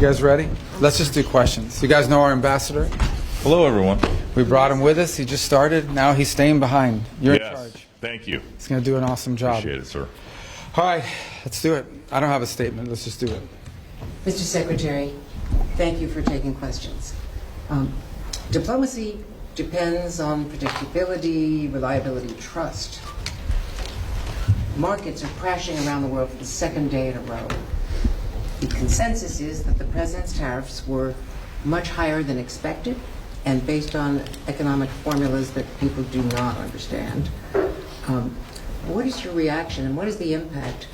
guys ready? Let's just do questions. You guys know our ambassador? Hello, everyone. We brought him with us. He just started. Now he's staying behind. You're in charge. Thank you. He's going to do an awesome job. Appreciate it, sir. All right, let's do it. I don't have a statement. Let's just do it. Mr. Secretary, thank you for taking questions. Diplomacy depends on predictability, reliability, trust. Markets are crashing around the world for the second day in a row. The consensus is that the president's tariffs were much higher than expected and based on economic formulas that people do not understand. What is your reaction and what is the impact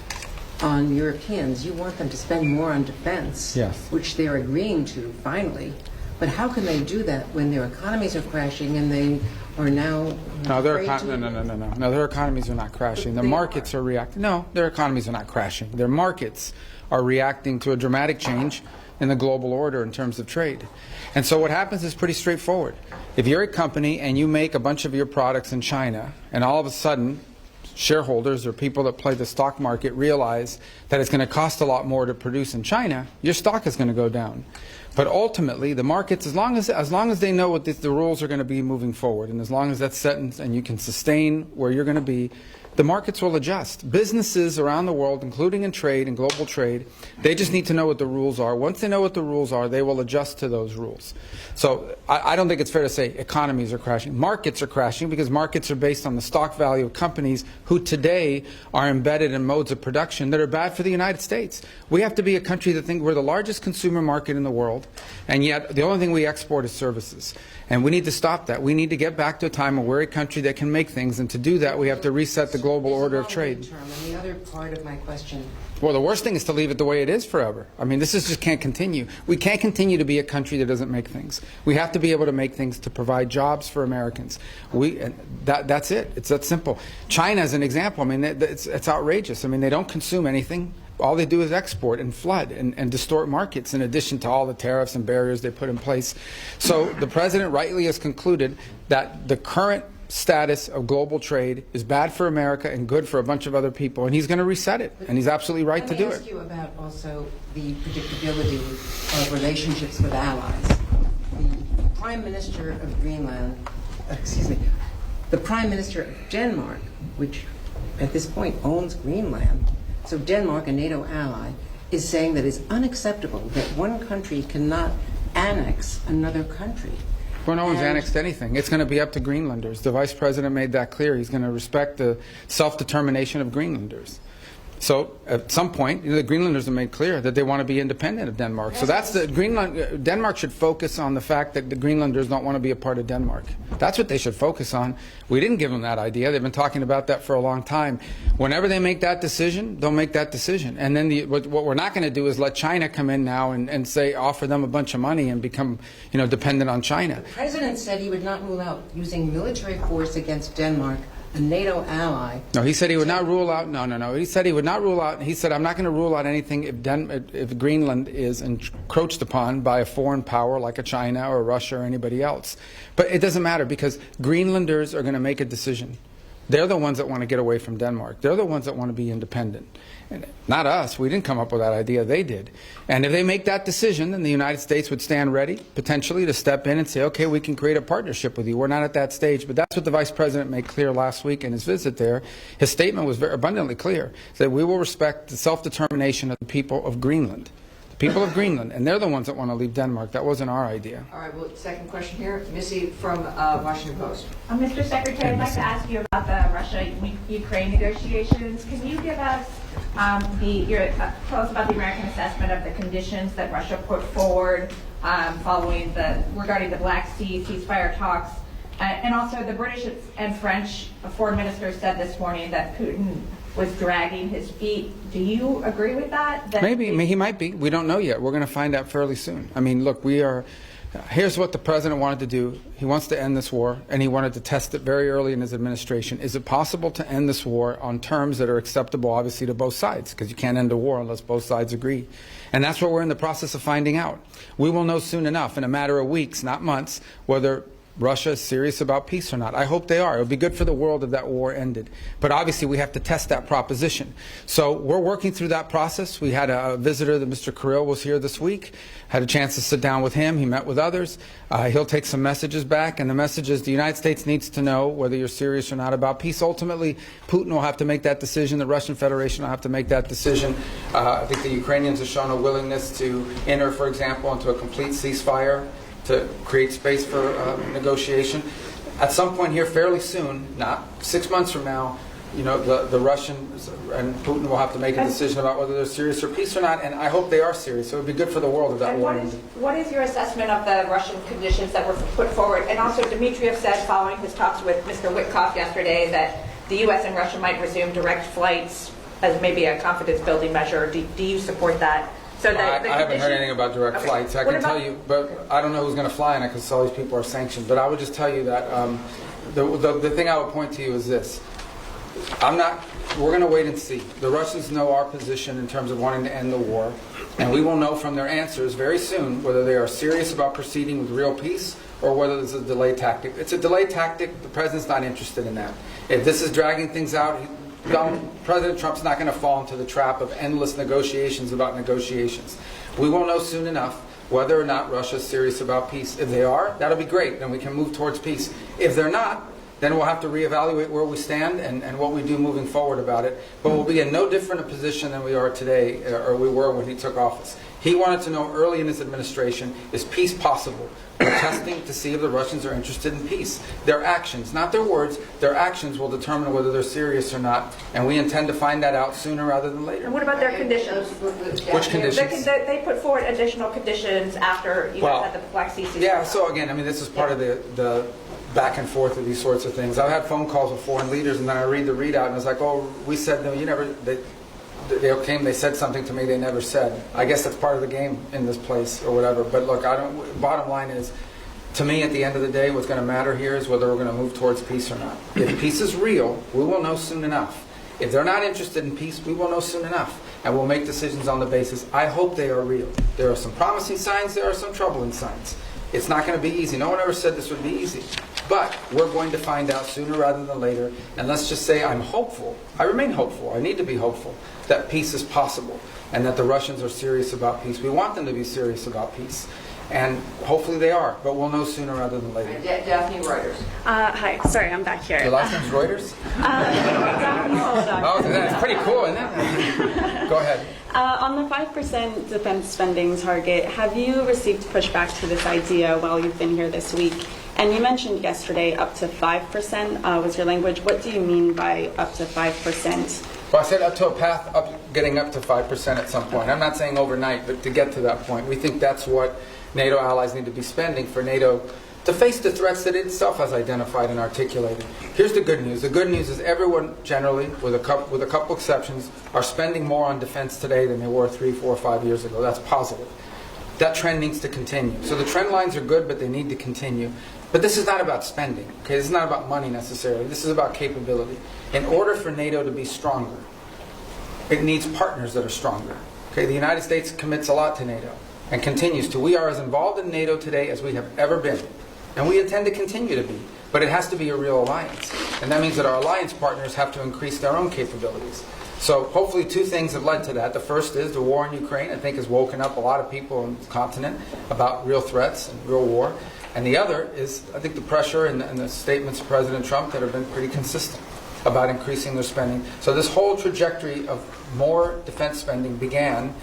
on Europeans? You want them to spend more on defense, yes, which they're agreeing to finally. But how can they do that when their economies are crashing and they are now No, their economies are not crashing. Their markets are reacting. No, their economies are not crashing. Their markets are reacting to a dramatic change in the global order in terms of trade. And so what happens is pretty straightforward. If you're a company and you make a bunch of your products in China, and all of a sudden shareholders or people that play the stock market realize that it's going to cost a lot more to produce in China, your stock is going to go down. But ultimately, the markets, as long as they know what the rules are going to be moving forward, and as long as that's set and you can sustain where you're going to be, the markets will adjust. Businesses around the world, including in trade and global trade, they just need to know what the rules are. Once they know what the rules are, they will adjust to those rules. So I don't think it's fair to say economies are crashing. Markets are crashing because markets are based on the stock value of companies who today are embedded in modes of production that are bad for the United States. We have to be a country that thinks we're the largest consumer market in the world, and yet the only thing we export is services. And we need to stop that. We need to get back to a time where we're a country that can make things, and to do that we have to reset the global order of trade. And the other part of my question. Well, the worst thing is to leave it the way it is forever. I mean, this just can't continue. We can't continue to be a country that doesn't make things. We have to be able to make things to provide jobs for Americans. That's it. It's that simple. China is an example. I mean, it's outrageous. I mean, they don't consume anything. All they do is export and flood and distort markets, in addition to all the tariffs and barriers they put in place. So the president rightly has concluded that the current status of global trade is bad for America and good for a bunch of other people, and he's going to reset it, and he's absolutely right to do it. Let me ask you about also the predictability of relationships with allies. The Prime Minister of Greenland, the Prime Minister of Denmark, which at this point owns Greenland, so Denmark, a NATO ally, is saying that it's unacceptable that one country cannot annex another country. Well, no one's annexed anything. It's going to be up to Greenlanders. The Vice President made that clear. He's going to respect the self-determination of Greenlanders. So at some point, the Greenlanders have made clear that they want to be independent of Denmark. So that's Denmark should focus on the fact that the Greenlanders don't want to be a part of Denmark. That's what they should focus on. We didn't give them that idea. They've been talking about that for a long time. Whenever they make that decision, they'll make that decision. And then what we're not going to do is let China come in now and say, offer them a bunch of money and become, dependent on China. The president said he would not rule out using military force against Denmark, a NATO ally. No, he said he would not rule out. No. He said he would not rule out. He said, I'm not going to rule out anything if Greenland is encroached upon by a foreign power like a China or Russia or anybody else. But it doesn't matter, because Greenlanders are going to make a decision. They're the ones that want to get away from Denmark. They're the ones that want to be independent. And not us. We didn't come up with that idea. They did. And if they make that decision, then the United States would stand ready, potentially, to step in and say, okay, we can create a partnership with you. We're not at that stage. But that's what the Vice President made clear last week in his visit there. His statement was very abundantly clear, that we will respect the self-determination of the people of Greenland. People of Greenland, and they're the ones that want to leave Denmark. That wasn't our idea. All right, well, second question here, Missy from Washington Post. Mr. Secretary, I'd like to ask you about the Russia-Ukraine negotiations. Can you give us tell us about the American assessment of the conditions that Russia put forward regarding the Black Sea ceasefire talks, and also the British and French foreign ministers said this morning that Putin was dragging his feet. Do you agree with that? Maybe he might be. We don't know yet. We're going to find out fairly soon. I mean, look, here's what the president wanted to do. He wants to end this war, and he wanted to test it very early in his administration. Is it possible to end this war on terms that are acceptable, obviously, to both sides? Because you can't end a war unless both sides agree. And that's what we're in the process of finding out. We will know soon enough, in a matter of weeks, not months, whether Russia is serious about peace or not. I hope they are. It would be good for the world if that war ended. But obviously we have to test that proposition. So we're working through that process. We had a visitor, that Mr. Kirill was here this week, had a chance to sit down with him. He met with others. He'll take some messages back, and the message is the United States needs to know whether you're serious or not about peace. Ultimately, Putin will have to make that decision. The Russian Federation will have to make that decision. I think the Ukrainians have shown a willingness to enter, for example, into a complete ceasefire to create space for negotiation. At some point here, fairly soon, not 6 months from now, you know, the Russians and Putin will have to make a decision about whether they're serious or peace or not, and I hope they are serious. So it would be good for the world if that And war. what is your assessment of the Russian conditions that were put forward? And also, Dmitriev said, following his talks with Mr. Witkoff yesterday, that the U.S. and Russia might resume direct flights as maybe a confidence-building measure. Do you support that? So that I haven't heard anything about direct flights. I can tell you, but I don't know who's going to fly in it because all these people are sanctioned. But I would just tell you that the thing I would point to you is this. We're going to wait and see. The Russians know our position in terms of wanting to end the war, and we will know from their answers very soon whether they are serious about proceeding with real peace or whether this is a delay tactic. It's a delay tactic. The president's not interested in that. If this is dragging things out, President Trump's not going to fall into the trap of endless negotiations about negotiations. We will know soon enough whether or not Russia's serious about peace. If they are, that'll be great. Then we can move towards peace. If they're not, then we'll have to reevaluate where we stand and what we do moving forward about it. But we'll be in no different a position than we are today, or we were when he took office. He wanted to know early in his administration, is peace possible? We're testing to see if the Russians are interested in peace. Their actions, not their words, their actions will determine whether they're serious or not. And we intend to find that out sooner rather than later. And what about their conditions? Which conditions? They put forward additional conditions after you guys had the Black Sea ceasefire. Yeah, so again, I mean, this is part of the back and forth of these sorts of things. I've had phone calls with foreign leaders, and then I read the readout, and it's like, oh, we said, no, you never, they came, they said something to me they never said. I guess that's part of the game in this place or whatever. But look, bottom line is, to me, at the end of the day, what's going to matter here is whether we're going to move towards peace or not. If peace is real, we will know soon enough. If they're not interested in peace, we will know soon enough. And we'll make decisions on the basis. I hope they are real. There are some promising signs, there are some troubling signs. It's not going to be easy. No one ever said this would be easy. But we're going to find out sooner rather than later. And let's just say I'm hopeful. I remain hopeful. I need to be hopeful that peace is possible and that the Russians are serious about peace. We want them to be serious about peace. And hopefully they are, but we'll know sooner rather than later. Daphne Reuters. Hi, sorry, I'm back here. Your last name's Reuters? Oh, that's pretty cool, isn't it? Go ahead. On the 5% defense spending target, have you received pushback to this idea while you've been here this week? And you mentioned yesterday up to 5% was your language. What do you mean by up to 5%? Well, I said up to a path up, getting up to 5% at some point. I'm not saying overnight, but to get to that point. We think that's what NATO allies need to be spending for NATO to face the threats that it itself has identified and articulated. Here's the good news. The good news is everyone generally, with a couple exceptions, are spending more on defense today than they were 3, 4, 5 years ago. That's positive. That trend needs to continue. So the trend lines are good, but they need to continue. But this is not about spending. Okay, this is not about money necessarily. This is about capability. In order for NATO to be stronger, it needs partners that are stronger. Okay, the United States commits a lot to NATO and continues to. We are as involved in NATO today as we have ever been. And we intend to continue to be. But it has to be a real alliance. And that means that our alliance partners have to increase their own capabilities. So hopefully two things have led to that. The first is the war in Ukraine, I think, has woken up a lot of people on the continent about real threats and real war. And the other is, I think, the pressure and the statements of President Trump that have been pretty consistent about increasing their spending. So this whole trajectory of more defense spending began,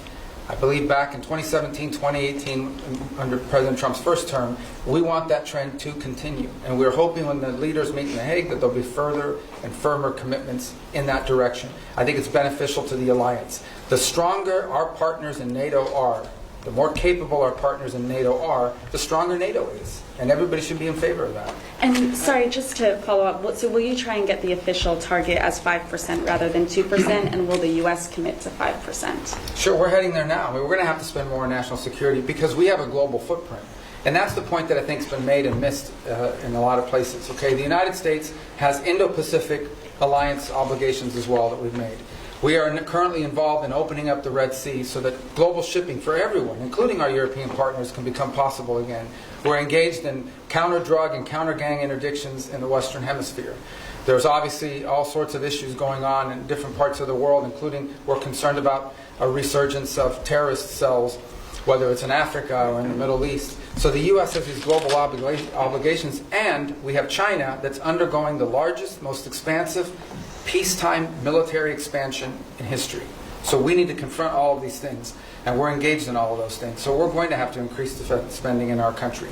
I believe, back in 2017, 2018, under President Trump's first term. We want that trend to continue. And we're hoping when the leaders meet in The Hague that there'll be further and firmer commitments in that direction. I think it's beneficial to the alliance. The stronger our partners in NATO are, the more capable our partners in NATO are, the stronger NATO is. And everybody should be in favor of that. And sorry, just to follow up, so will you try and get the official target as 5% rather than 2%? And will the U.S. commit to 5%? Sure, we're heading there now. I mean, we're going to have to spend more on national security because we have a global footprint. And that's the point that I think has been made and missed in a lot of places. Okay, the United States has Indo-Pacific alliance obligations as well that we've made. We are currently involved in opening up the Red Sea so that global shipping for everyone, including our European partners, can become possible again. We're engaged in counter-drug and counter-gang interdictions in the Western Hemisphere. There's obviously all sorts of issues going on in different parts of the world, including we're concerned about a resurgence of terrorist cells, whether it's in Africa or in the Middle East. So the U.S. has these global obligations, and we have China that's undergoing the largest, most expansive peacetime military expansion in history. So we need to confront all of these things, and we're engaged in all of those things. So we're going to have to increase defense spending in our country.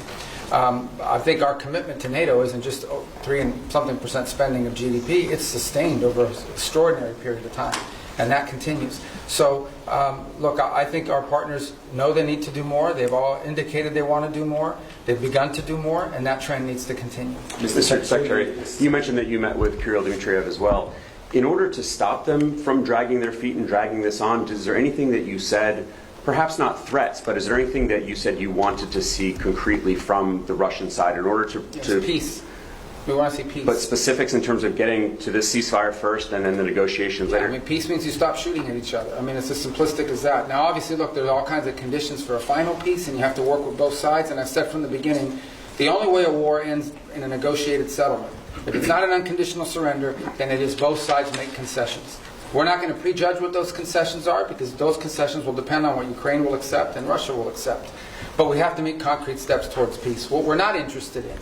I think our commitment to NATO isn't just 3% spending of GDP. It's sustained over an extraordinary period of time, and that continues. So, look, I think our partners know they need to do more. They've all indicated they want to do more. They've begun to do more, and that trend needs to continue. Mr. Secretary, you mentioned that you met with Kirill Dmitriev as well. In order to stop them from dragging their feet and dragging this on, is there anything that you said, perhaps not threats, but is there anything that you said you wanted to see concretely from the Russian side in order to peace? We want to see peace. But specifics in terms of getting to this ceasefire first and then the negotiations later? I mean, peace means you stop shooting at each other. I mean, it's as simplistic as that. Now, obviously, look, there's all kinds of conditions for a final peace, and you have to work with both sides. And I've said from the beginning, the only way a war ends in a negotiated settlement. If it's not an unconditional surrender, then it is both sides make concessions. We're not going to prejudge what those concessions are, because those concessions will depend on what Ukraine will accept and Russia will accept. But we have to make concrete steps towards peace. What we're not interested in,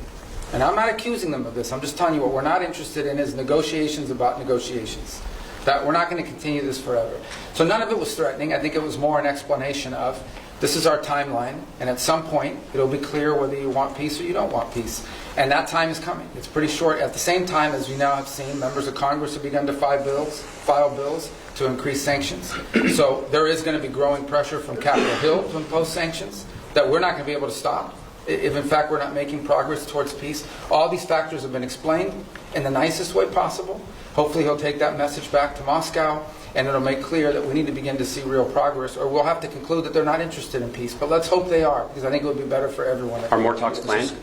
and I'm not accusing them of this, I'm just telling you what we're not interested in is negotiations about negotiations. That we're not going to continue this forever. So none of it was threatening. I think it was more an explanation of, this is our timeline, and at some point it'll be clear whether you want peace or you don't want peace. And that time is coming. It's pretty short. At the same time, as you now have seen, members of Congress have begun to file bills to increase sanctions. So there is going to be growing pressure from Capitol Hill to impose sanctions that we're not going to be able to stop if in fact we're not making progress towards peace. All these factors have been explained in the nicest way possible. Hopefully he'll take that message back to Moscow, and it'll make clear that we need to begin to see real progress, or we'll have to conclude that they're not interested in peace. But let's hope they are, because I think it would be better for everyone. Are more talks planned?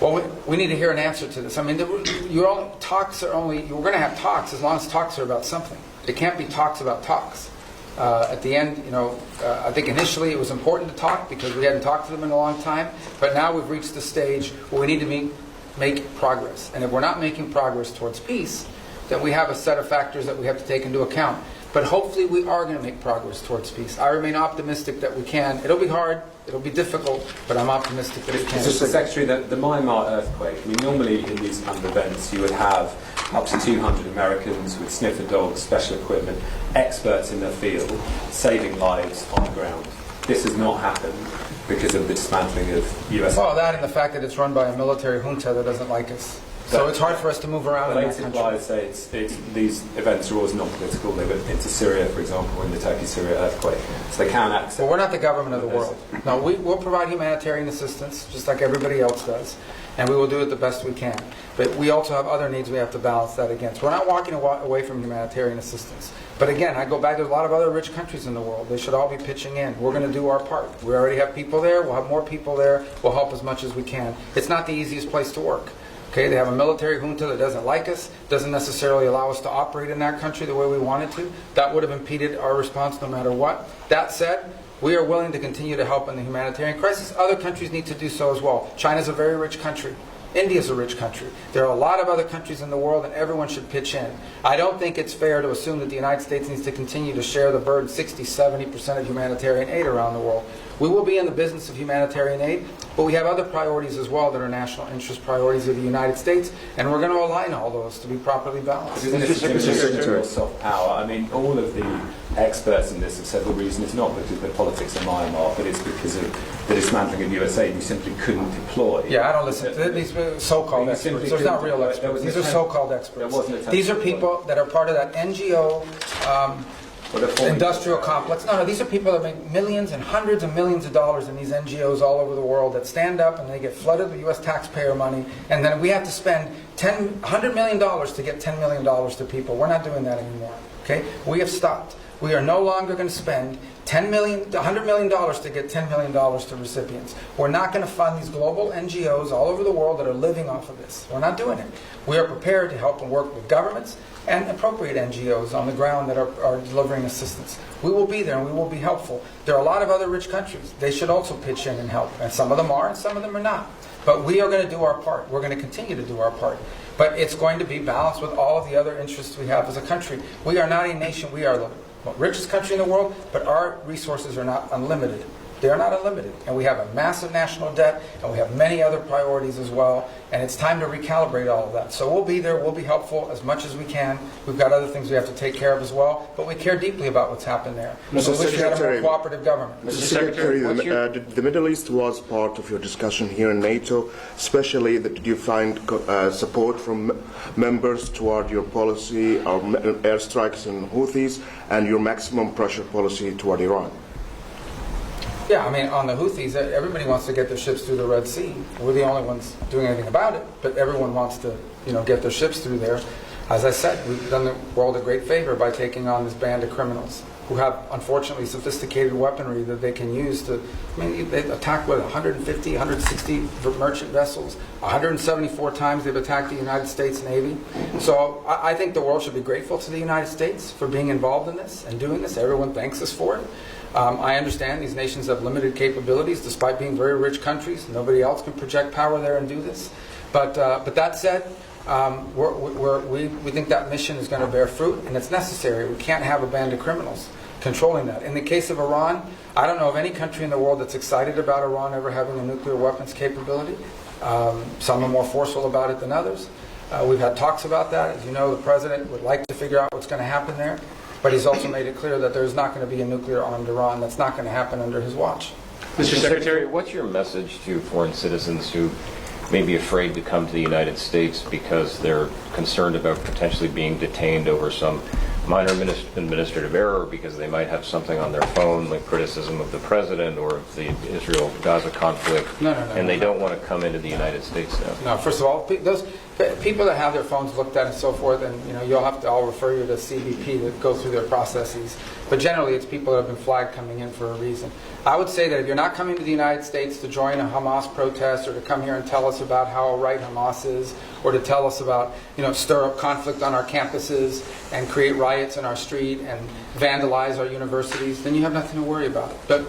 Well, we need to hear an answer to this. I mean, talks are only, we're going to have talks as long as talks are about something. It can't be talks about talks. At the end, I think initially it was important to talk because we hadn't talked to them in a long time, but now we've reached the stage where we need to make progress. And if we're not making progress towards peace, then we have a set of factors that we have to take into account. But hopefully we are going to make progress towards peace. I remain optimistic that we can. It'll be hard, it'll be difficult, but I'm optimistic that we can. Mr. Secretary, the Myanmar earthquake, I mean, normally in these kind of events you would have up to 200 Americans with sniffer dogs, special equipment, experts in their field, saving lives on the ground. This has not happened because of the dismantling of US... Well, that and the fact that it's run by a military junta that doesn't like us. So it's hard for us to move around in that country. I say these events are always non-political. They went into Syria, for example, in the Turkey-Syria earthquake. So they can accept... Well, we're not the government of the world. No, we'll provide humanitarian assistance, just like everybody else does, and we will do it the best we can. But we also have other needs we have to balance that against. We're not walking away from humanitarian assistance. But again, I go back to a lot of other rich countries in the world. They should all be pitching in. We're going to do our part. We already have people there. We'll have more people there. We'll help as much as we can. It's not the easiest place to work. Okay, they have a military junta that doesn't like us, doesn't necessarily allow us to operate in that country the way we wanted to. That would have impeded our response no matter what. That said, we are willing to continue to help in the humanitarian crisis. Other countries need to do so as well. China's a very rich country. India's a rich country. There are a lot of other countries in the world, and everyone should pitch in. I don't think it's fair to assume that the United States needs to continue to share the burden, 60-70% of humanitarian aid around the world. We will be in the business of humanitarian aid, but we have other priorities as well that are national interest priorities of the United States, and we're going to align all those to be properly balanced. Isn't it soft power? I mean, all of the experts in this have said the reason is not because of the politics of Myanmar, but it's because of the dismantling of USA. We simply couldn't deploy. Yeah, I don't listen to these so-called experts. There's not real experts. These are so-called experts. These are people that are part of that NGO industrial complex. No, these are people that make millions and hundreds of millions of dollars in these NGOs all over the world that stand up and they get flooded with U.S. taxpayer money, and then we have to spend $100 million to get $10 million to people. We're not doing that anymore. Okay? We have stopped. We are no longer going to spend $100 million to get $10 million to recipients. We're not going to fund these global NGOs all over the world that are living off of this. We're not doing it. We are prepared to help and work with governments and appropriate NGOs on the ground that are delivering assistance. We will be there and we will be helpful. There are a lot of other rich countries. They should also pitch in and help. And some of them are and some of them are not. But we are going to do our part. We're going to continue to do our part. But it's going to be balanced with all of the other interests we have as a country. We are not a nation. We are the richest country in the world, but our resources are not unlimited. They are not unlimited. And we have a massive national debt, and we have many other priorities as well. And it's time to recalibrate all of that. So we'll be there. We'll be helpful as much as we can. We've got other things we have to take care of as well. But we care deeply about what's happened there. Mr. We wish we had a more Secretary, cooperative government. Mr. Secretary, the Middle East was part of your discussion here in NATO, especially that did you find support from members toward your policy of airstrikes and Houthis and your maximum pressure policy toward Iran? Yeah, I mean, on the Houthis, everybody wants to get their ships through the Red Sea. We're the only ones doing anything about it, but everyone wants to, get their ships through there. As I said, we've done the world a great favor by taking on this band of criminals who have, unfortunately, sophisticated weaponry that they can use to, they've attacked, 150, 160 merchant vessels. 174 times they've attacked the United States Navy. So I think the world should be grateful to the United States for being involved in this and doing this. Everyone thanks us for it. I understand these nations have limited capabilities, despite being very rich countries. Nobody else can project power there and do this. But that said, we think that mission is going to bear fruit, and it's necessary. We can't have a band of criminals controlling that. In the case of Iran, I don't know of any country in the world that's excited about Iran ever having a nuclear weapons capability. Some are more forceful about it than others. We've had talks about that. As you know, the president would like to figure out what's going to happen there. But he's also made it clear that there's not going to be a nuclear-armed Iran. That's not going to happen under his watch. Mr. Secretary, what's your message to foreign citizens who may be afraid to come to the United States because they're concerned about potentially being detained over some minor administrative error, because they might have something on their phone like criticism of the president or of the Israel-Gaza conflict, and they don't want to come into the United States now? No, first of all, those people that have their phones looked at and so forth, and I'll refer you to CBP to go through their processes. But generally, it's people that have been flagged coming in for a reason. I would say that if you're not coming to the United States to join a Hamas protest or to come here and tell us about how right Hamas is, or to tell us about, stir up conflict on our campuses and create riots in our street and vandalize our universities, then you have nothing to worry about. But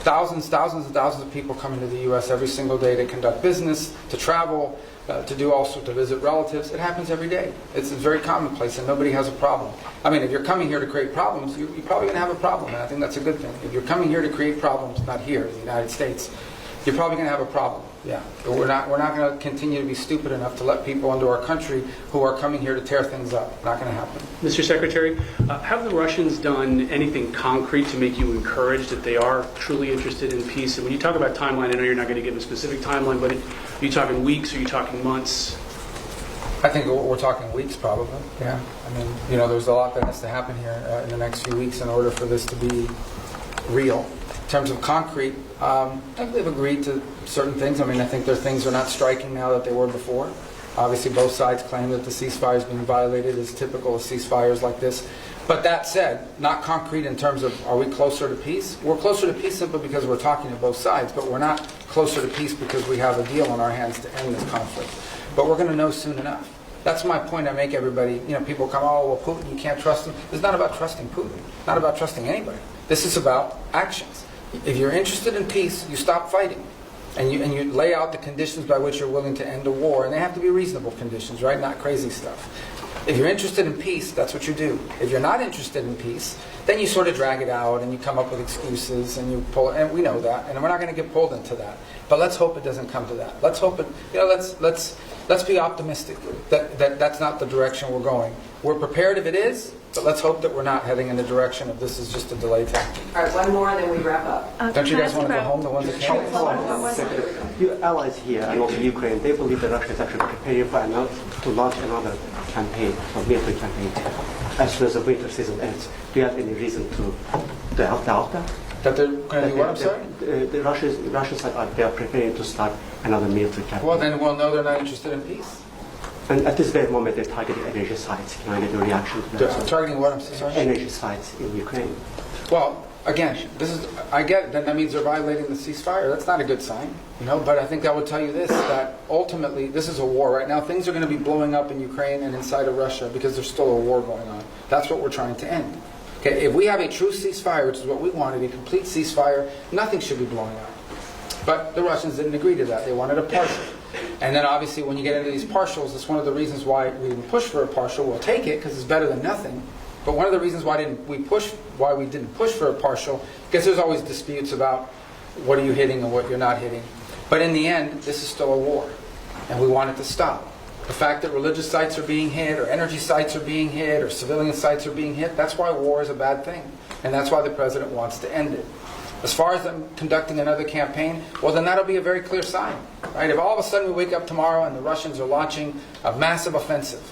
thousands and thousands of people come into the U.S. every single day to conduct business, to travel, to do all sorts, to visit relatives. It happens every day. It's very commonplace, and nobody has a problem. I mean, if you're coming here to create problems, you're probably going to have a problem, and I think that's a good thing. If you're coming here to create problems, not here in the United States, you're probably going to have a problem. Yeah, but we're not going to continue to be stupid enough to let people into our country who are coming here to tear things up. Not going to happen. Mr. Secretary, have the Russians done anything concrete to make you encouraged that they are truly interested in peace? And when you talk about timeline, I know you're not going to give a specific timeline, but are you talking weeks or are you talking months? I think we're talking weeks, probably. Yeah. I mean, there's a lot that has to happen here in the next few weeks in order for this to be real. In terms of concrete, I think they've agreed to certain things. I mean, I think their things are not striking now that they were before. Obviously, both sides claim that the ceasefire is being violated, as typical of ceasefires like this. But that said, not concrete in terms of are we closer to peace? We're closer to peace simply because we're talking to both sides, but we're not closer to peace because we have a deal on our hands to end this conflict. But we're going to know soon enough. That's my point I make everybody. People come, oh, well, Putin, you can't trust him. It's not about trusting Putin. It's not about trusting anybody. This is about actions. If you're interested in peace, you stop fighting. And you lay out the conditions by which you're willing to end a war. And they have to be reasonable conditions, right? Not crazy stuff. If you're interested in peace, that's what you do. If you're not interested in peace, then you sort of drag it out and you come up with excuses and you pull, and we know that, and we're not going to get pulled into that. But let's hope it doesn't come to that. Let's hope it, let's be optimistic that that's not the direction we're going. We're prepared if it is, but let's hope that we're not heading in the direction of this is just a delay tactic. All right, one more and then we wrap up. Don't you guys want to go home, the ones that can't? Your allies here and also Ukraine, they believe that Russia is actually preparing to launch another campaign, a military campaign, as soon as the winter season ends. Do you have any reason to doubt that? That they're going to do what, I'm sorry? The Russians they are preparing to start another military campaign. Well, then we'll know they're not interested in peace. And at this very moment, they're targeting energy sites. Can I get a reaction to that? Targeting what? I'm sorry? Energy sites in Ukraine. Well, again, I get it. Then that means they're violating the ceasefire. That's not a good sign, But I think that would tell you this: that ultimately, this is a war right now. Things are going to be blowing up in Ukraine and inside of Russia because there's still a war going on. That's what we're trying to end. Okay, if we have a true ceasefire, which is what we wanted, a complete ceasefire, nothing should be blowing up. But the Russians didn't agree to that. They wanted a partial. And then obviously when you get into these partials, it's one of the reasons why we didn't push for a partial. We'll take it because it's better than nothing. But one of the reasons why we didn't push for a partial, because there's always disputes about what are you hitting and what you're not hitting. But in the end, this is still a war. And we want it to stop. The fact that religious sites are being hit, or energy sites are being hit, or civilian sites are being hit, that's why war is a bad thing. And that's why the president wants to end it. As far as them conducting another campaign, well, then that'll be a very clear sign. Right? If all of a sudden we wake up tomorrow and the Russians are launching a massive offensive,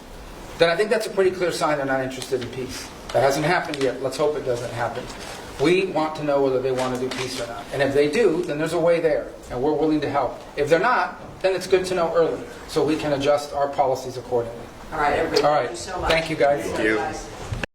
then I think that's a pretty clear sign they're not interested in peace. That hasn't happened yet. Let's hope it doesn't happen. We want to know whether they want to do peace or not. And if they do, then there's a way there, and we're willing to help. If they're not, then it's good to know early, so we can adjust our policies accordingly. All right, everybody. All right. Thank you so much. Thank you, guys. Thank you.